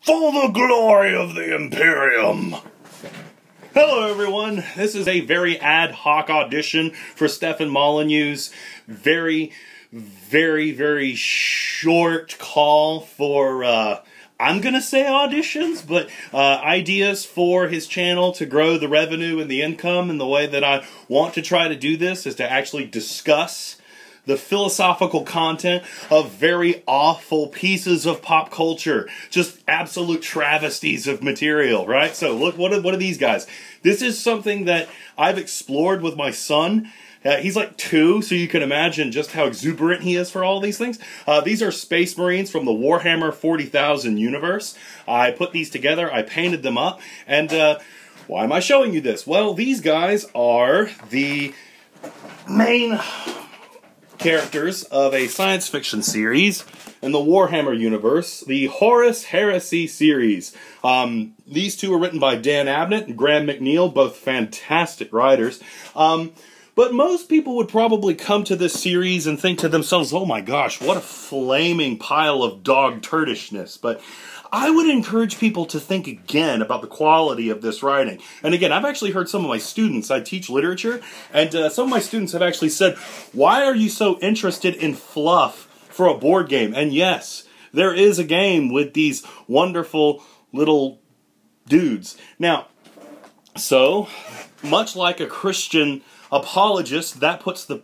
for the glory of the Imperium. Hello everyone, this is a very ad hoc audition for Stephan Molyneux's very short call for, I'm gonna say auditions, but ideas for his channel to grow the revenue and the income. And the way that I want to try to do this is to actually discuss the philosophical content of very awful pieces of pop culture. Just absolute travesties of material, right? So look, what are these guys? This is something that I've explored with my son. He's like 2, so you can imagine just how exuberant he is for all these things. These are Space Marines from the Warhammer 40,000 universe. I put these together, I painted them up, and why am I showing you this? Well, these guys are the main characters of a science fiction series in the Warhammer universe, the Horus Heresy series. These two are written by Dan Abnett and Graham McNeil, both fantastic writers. But most people would probably come to this series and think to themselves, oh my gosh, what a flaming pile of dog turdishness. But I would encourage people to think again about the quality of this writing. And again, I've actually heard some of my students, I teach literature, and some of my students have actually said, why are you so interested in fluff for a board game? And yes, there is a game with these wonderful little dudes. Now, so, much like a Christian apologist, that puts the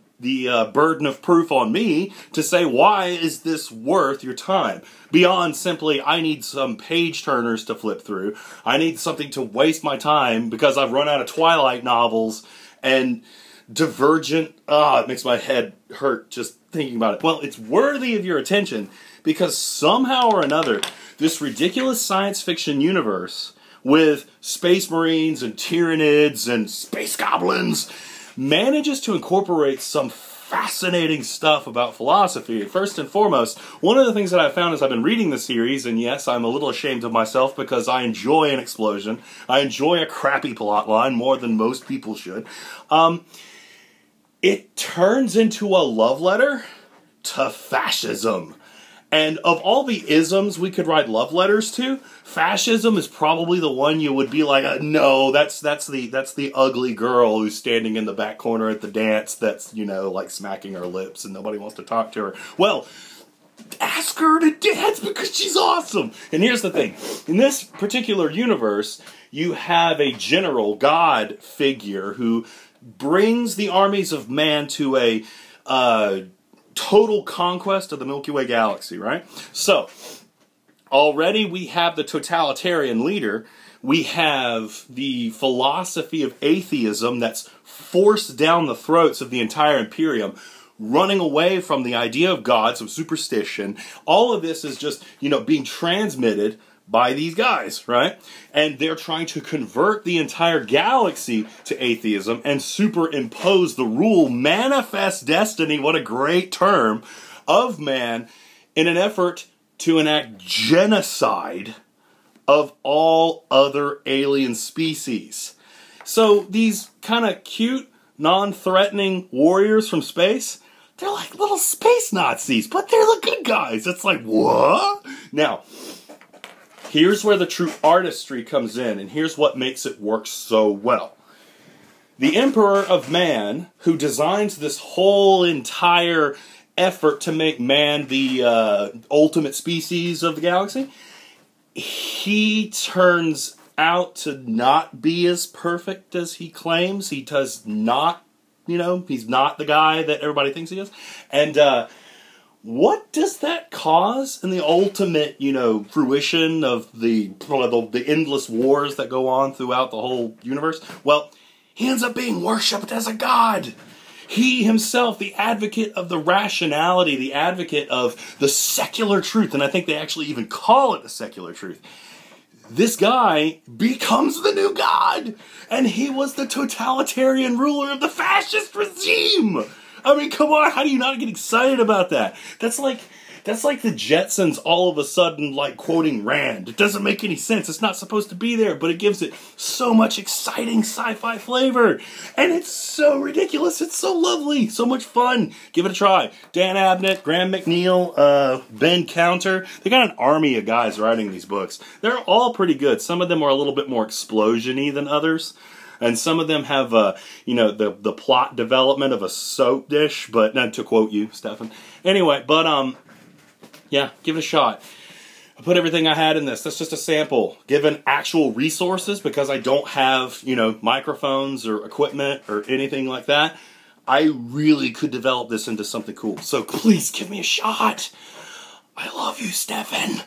burden of proof on me to say, why is this worth your time? Beyond simply, I need some page turners to flip through. I need something to waste my time because I've run out of Twilight novels and Divergent. It makes my head hurt just thinking about it. Well, it's worthy of your attention because somehow or another, this ridiculous science fiction universe with Space Marines and Tyranids and Space Goblins manages to incorporate some fascinating stuff about philosophy. First and foremost, one of the things that I've found as I've been reading the series, and yes, I'm a little ashamed of myself because I enjoy an explosion. I enjoy a crappy plot line more than most people should. It turns into a love letter to fascism. And of all the isms we could write love letters to, fascism is probably the one you would be like, no, that's the ugly girl who's standing in the back corner at the dance that's, you know, like smacking her lips and nobody wants to talk to her. Well, ask her to dance because she's awesome. And here's the thing. In this particular universe, you have a general god figure who brings the armies of man to a total conquest of the Milky Way galaxy, right? So, already we have the totalitarian leader. We have the philosophy of atheism that's forced down the throats of the entire Imperium, running away from the idea of gods, of superstition. All of this is just, you know, being transmitted by these guys, right? And they're trying to convert the entire galaxy to atheism and superimpose the rule, manifest destiny, what a great term, of man in an effort to enact genocide of all other alien species. So these kind of cute, non-threatening warriors from space, they're like little space Nazis, but they're the good guys. It's like, what? Now, here's where the true artistry comes in, and here's what makes it work so well. The Emperor of Man, who designs this whole entire effort to make man the ultimate species of the galaxy, he turns out to not be as perfect as he claims. He does not, you know, he's not the guy that everybody thinks he is. And what does that cause in the ultimate, you know, fruition of the endless wars that go on throughout the whole universe? Well, he ends up being worshipped as a god. He himself, the advocate of the rationality, the advocate of the secular truth, and I think they actually even call it the secular truth. This guy becomes the new god, and he was the totalitarian ruler of the fascist regime. I mean, come on, how do you not get excited about that? That's like That's like the Jetsons all of a sudden like quoting Rand. It doesn't make any sense. It's not supposed to be there, but it gives it so much exciting sci-fi flavor. And it's so ridiculous. It's so lovely. So much fun. Give it a try. Dan Abnett, Graham McNeil, Ben Counter. They got an army of guys writing these books. They're all pretty good. Some of them are a little bit more explosion-y than others. And some of them have, you know, the plot development of a soap dish, but not to quote you, Stephan. Anyway, but, yeah, give it a shot. I put everything I had in this. That's just a sample. Given actual resources, because I don't have, you know, microphones or equipment or anything like that, I really could develop this into something cool. So please give me a shot. I love you, Stephan.